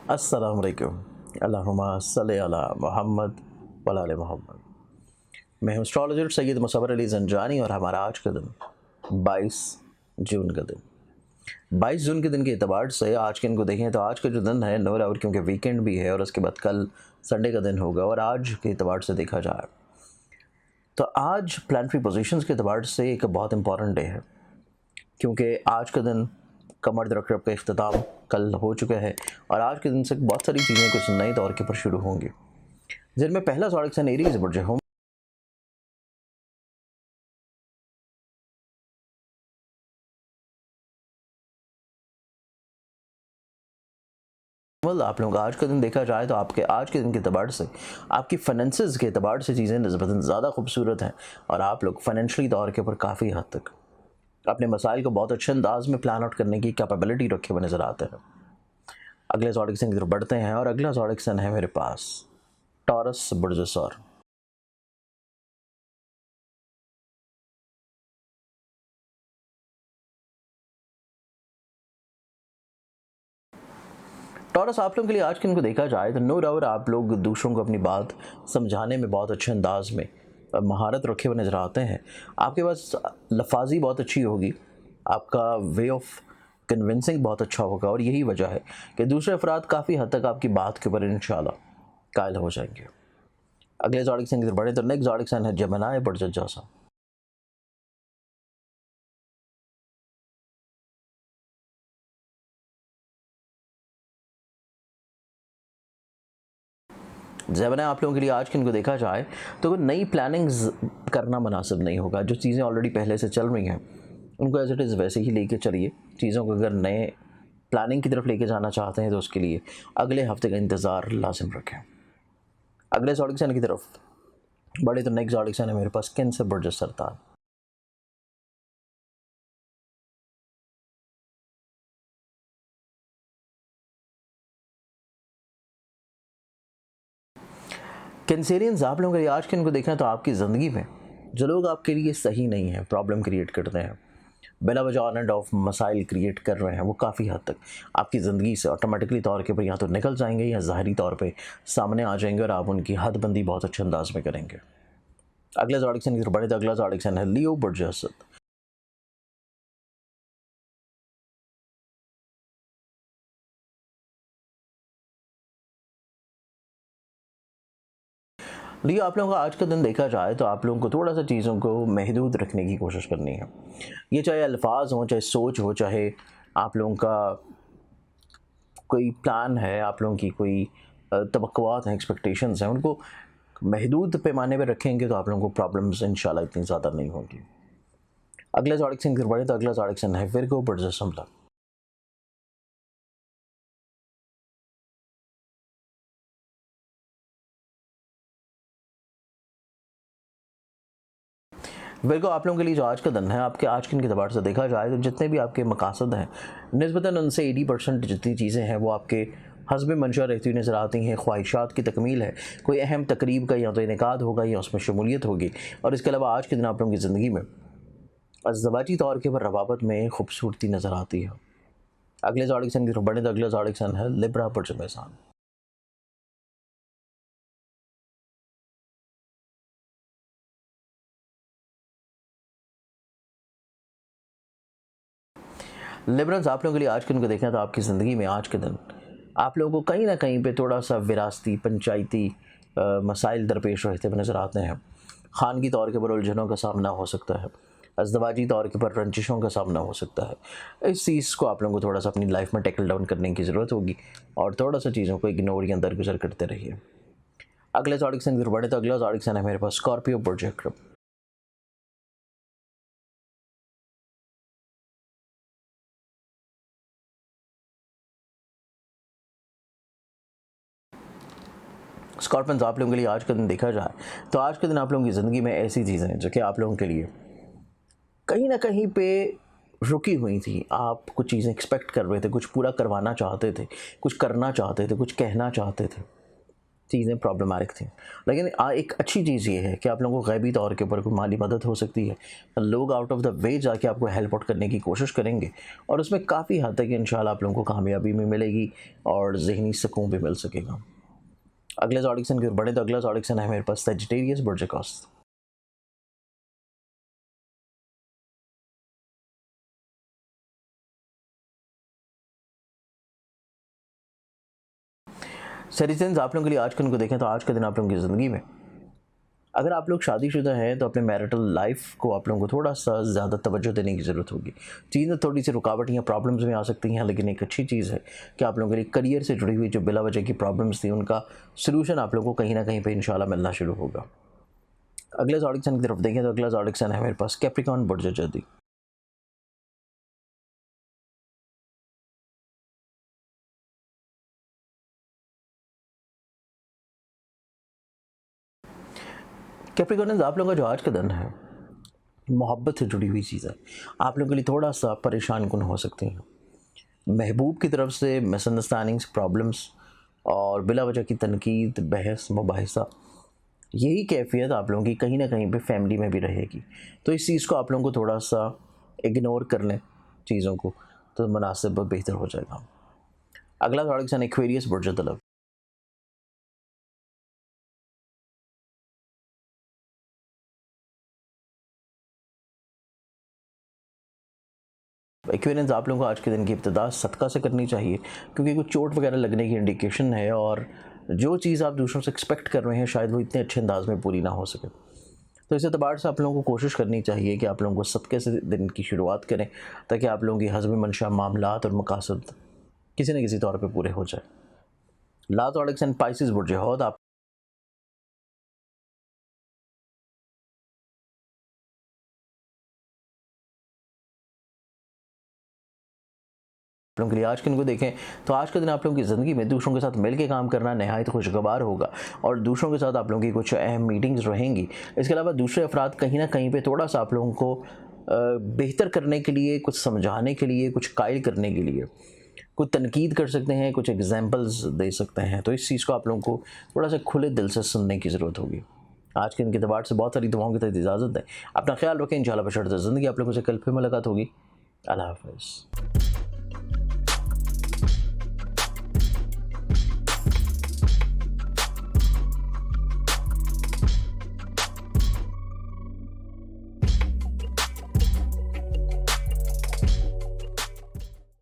अस्सलाम वालेकुम। अल्लाहुम्मा सल्लि अला मुहम्मद व आले मोहम्मद। मैं हूँ एस्ट्रोलॉजर सैयद मुसव्वर अली ज़ंजानी और हमारा आज का दिन 22 जून का दिन। 22 जून के दिन के एतबार से आज के दिन को देखें तो आज का जो दिन है नो डाउट क्योंकि वीकेंड भी है और उसके बाद कल संडे का दिन होगा और आज के एतबार से देखा जाए तो आज प्लानिटरी पोजीशंस के एतबार से एक बहुत इंपॉर्टेंट डे है क्योंकि आज का दिन कमर दरकरब का इख्तिताम कल हो चुका है और आज के दिन से बहुत सारी चीज़ें कुछ नए दौर के पर शुरू होंगी जिनमें पहला ज़ोडिक साइन एरीज बुर्ज हुम्मल आप लोगों का आज का दिन देखा जाए तो आपके आज के दिन के अतबार से आपकी फाइनेंसेस के अतबार से चीज़ें निस्बतन ज़्यादा खूबसूरत हैं और आप लोग फाइनेंशियली तौर के ऊपर काफ़ी हद तक अपने मसाइल को बहुत अच्छे अंदाज में प्लान आउट करने की कैपेबिलिटी रखे हुए नज़र आते हैं। अगले ज़ोडिक साइन की तरफ बढ़ते हैं और अगला ज़ोडिक साइन है मेरे पास टॉरस बुर्ज सौर। टॉरस आप लोगों के लिए आज के दिन को देखा जाए तो नो डाउट आप लोग दूसरों को अपनी बात समझाने में बहुत अच्छे अंदाज में महारत रखे हुए नज़र आते हैं। आपके पास लफाजी बहुत अच्छी होगी, आपका वे ऑफ कन्विंसिंग बहुत अच्छा होगा और यही वजह है कि दूसरे अफराद काफ़ी हद तक आपकी बात के ऊपर इंशाल्लाह कायल हो जाएंगे। अगले ज़ोडिक साइन की तरफ बढ़े तो नेक्स्ट ज़ोडिक साइन है जेमिनी बुर्ज जैसा। जेमिनी आप लोगों के लिए आज के दिन को देखा जाए तो कोई नई प्लानिंग्स करना मुनासिब नहीं होगा। जो चीज़ें ऑलरेडी पहले से चल रही हैं उनको एज इट इज़ वैसे ही लेके चलिए। चीज़ों को अगर नए प्लानिंग की तरफ लेके जाना चाहते हैं तो उसके लिए अगले हफ्ते का इंतज़ार लाजिम रखें। अगले ज़ोडिक साइन की तरफ बढ़े तो नेक्स्ट ज़ोडिक साइन है मेरे पास कैंसर बुर्ज सरतान। कैंसेरियंस आप लोगों के लिए आज के दिन को देखना तो आपकी ज़िंदगी में जो लोग आपके लिए सही नहीं हैं, प्रॉब्लम क्रिएट करते हैं, बिला वजह ऑन एंड ऑफ मसाइल क्रिएट कर रहे हैं, वो काफ़ी हद तक आपकी ज़िंदगी से ऑटोमेटिकली तौर के ऊपर या तो निकल जाएंगे या ज़ाहरी तौर पे सामने आ जाएंगे और आप उनकी हदबंदी बहुत अच्छे अंदाज में करेंगे। अगले ज़ोडिक साइन की तरफ बढ़े तो अगला ज़ोडिक साइन है लियो बुर्ज असद। लियो आप लोगों का आज का दिन देखा जाए तो आप लोगों को थोड़ा सा चीज़ों को महदूद रखने की कोशिश करनी है। ये चाहे अल्फाज हों, चाहे सोच हो, चाहे आप लोगों का कोई प्लान है, आप लोगों की कोई तवक्कुआत हैं, एक्सपेक्टेशंस हैं, उनको महदूद पैमाने पे रखेंगे तो आप लोगों को प्रॉब्लम्स इंशाल्लाह इतनी ज़्यादा नहीं होंगी। अगले ज़ोडिक साइन की तरफ बढ़े तो अगला ज़ोडिक साइन है विर्गो बुर्ज हमला। विर्गो आप लोगों के लिए जो आज का दिन है, आपके आज के दिन के अतबार से देखा जाए तो जितने भी आपके मकासद हैं निस्बतन उनसे 80% जितनी चीज़ें हैं वो आपके हस्ब मंशा रहती हुई नज़र आती हैं। ख्वाहिशात की तकमील है, कोई अहम तकरीब का या तो इनेकाद होगा या उसमें शमूलियत होगी और इसके अलावा आज के दिन आप लोगों की ज़िंदगी में अज़दवाजी तौर के ऊपर रवाबत में खूबसूरती नज़र आती है। अगले ज़ोडिक साइन की तरफ बढ़े तो अगला ज़ोडिक साइन है लिब्रा बुर्ज मेज़ान। लिबरल्स आप लोगों के लिए आज के दिन को देखना तो आपकी ज़िंदगी में आज के दिन आप लोगों को कहीं ना कहीं पे थोड़ा सा विरासती पंचायती मसाइल दरपेश रहते हुए नज़र आते हैं। खानगी तौर के ऊपर उलझनों का सामना हो सकता है, अज़दवाजी तौर के ऊपर रंजिशों का सामना हो सकता है। इस चीज़ को आप लोगों को थोड़ा सा अपनी लाइफ में टैकल डाउन करने की ज़रूरत होगी और थोड़ा सा चीज़ों को इग्नोर या दरगुजर करते रहिए। अगले ज़ोडिक साइन की तरफ बढ़े तो अगला ज़ोडिक साइन है मेरे पास स्कॉर्पियो बुर्ज अक़रब। स्कॉर्पियंस आप लोगों के लिए आज का दिन देखा जाए तो आज के दिन आप लोगों की ज़िंदगी में ऐसी चीज़ें हैं जो कि आप लोगों के लिए कहीं ना कहीं पे रुकी हुई थी। आप कुछ चीज़ें एक्सपेक्ट कर रहे थे, कुछ पूरा करवाना चाहते थे, कुछ करना चाहते थे, कुछ कहना चाहते थे, चीज़ें प्रॉब्लमेटिक थी। लेकिन एक अच्छी चीज़ ये है कि आप लोगों को गैबी तौर के ऊपर कोई माली मदद हो सकती है। लोग आउट ऑफ द वे जाके आपको हेल्प आउट करने की कोशिश करेंगे और उसमें काफ़ी हद तक इंशाल्लाह आप लोगों को कामयाबी भी मिलेगी और ज़हनी सुकून भी मिल सकेगा। अगले ज़ोडिक की ओर बढ़े तो अगला ज़ोडिक है मेरे पास सजिटेरियस बुर्ज औक़ास। सजिटेरियंस आप लोगों के लिए आज के दिन को देखें तो आज का दिन आप लोगों की ज़िंदगी में अगर आप लोग शादीशुदा हैं तो अपने मैरिटल लाइफ को आप लोगों को थोड़ा-सा ज़्यादा तवज्जो देने की ज़रूरत होगी। चीज़ें थोड़ी-सी रुकावट या प्रॉब्लम्स में आ सकती हैं, लेकिन एक अच्छी चीज़ है कि आप लोगों के लिए करियर से जुड़ी हुई जो बिला वजह की प्रॉब्लम्स थी, उनका सॉल्यूशन आप लोगों को कहीं न कहीं पे इंशाल्लाह मिलना शुरू होगा। अगले ज़ोडिक साइन की तरफ देखें तो अगला ज़ोडिक साइन है मेरे पास कैप्रिकॉर्न बुर्ज जदी। कैप्रिकॉर्नियंस आप लोगों का जो आज का दिन है, मोहब्बत से जुड़ी हुई चीज़ है। आप लोगों के लिए थोड़ा-सा परेशान-कुन हो सकती हैं। महबूब की तरफ से मिसअंडरस्टैंडिंग्स, प्रॉब्लम्स और बिला वजह की तनकीद, बहस, मुबाहिसा, यही कैफ़ियत आप लोगों की कहीं न कहीं पे फैमिली में भी रहेगी। तो इस चीज़ को आप लोगों को थोड़ा-सा इग्नोर कर लें चीज़ों को, तो मुनासिब और बेहतर हो जाएगा। अगला ज़ोडिक साइन एक्वेरियस बुर्ज तलब। एक्वेरियंस आप लोगों को आज के दिन की इब्तिदा सदका से करनी चाहिए, क्योंकि कुछ चोट वगैरह लगने की इंडिकेशन है और जो चीज़ आप दूसरों से एक्सपेक्ट कर रहे हैं शायद वो इतने अच्छे अंदाज में पूरी ना हो सके। तो इस एतबार से आप लोगों को कोशिश करनी चाहिए कि आप लोगों को सदक़े से दिन की शुरुआत करें, ताकि आप लोगों की हज़्म मंशा, मामलात और मकासद किसी न किसी तौर पे पूरे हो जाए। ला ज़ोडिक साइन पाइसिस बुर्ज हौद आप लोगों के लिए आज के दिन को देखें तो आज के दिन आप लोगों की ज़िंदगी में दूसरों के साथ मिल के काम करना नहायत खुशगवार होगा और दूसरों के साथ आप लोगों की कुछ अहम मीटिंग्स रहेंगी। इसके अलावा दूसरे अफराद कहीं ना कहीं पे थोड़ा सा आप लोगों को बेहतर करने के लिए, कुछ समझाने के लिए, कुछ कायल करने के लिए कुछ तनकीद कर सकते हैं, कुछ एग्जाम्पल्स दे सकते हैं। तो इस चीज़ को आप लोगों को थोड़ा सा खुले दिल से सुनने की ज़रूरत होगी। आज के दिन के अतबार से बहुत सारी दुआओं की तरफ इजाज़त दें। अपना ख्याल रखें, इंशाल्लाह बशर्ते ज़िंदगी आप लोगों से कल फिर मुलाकात होगी। अल्लाह हाफ़िज़।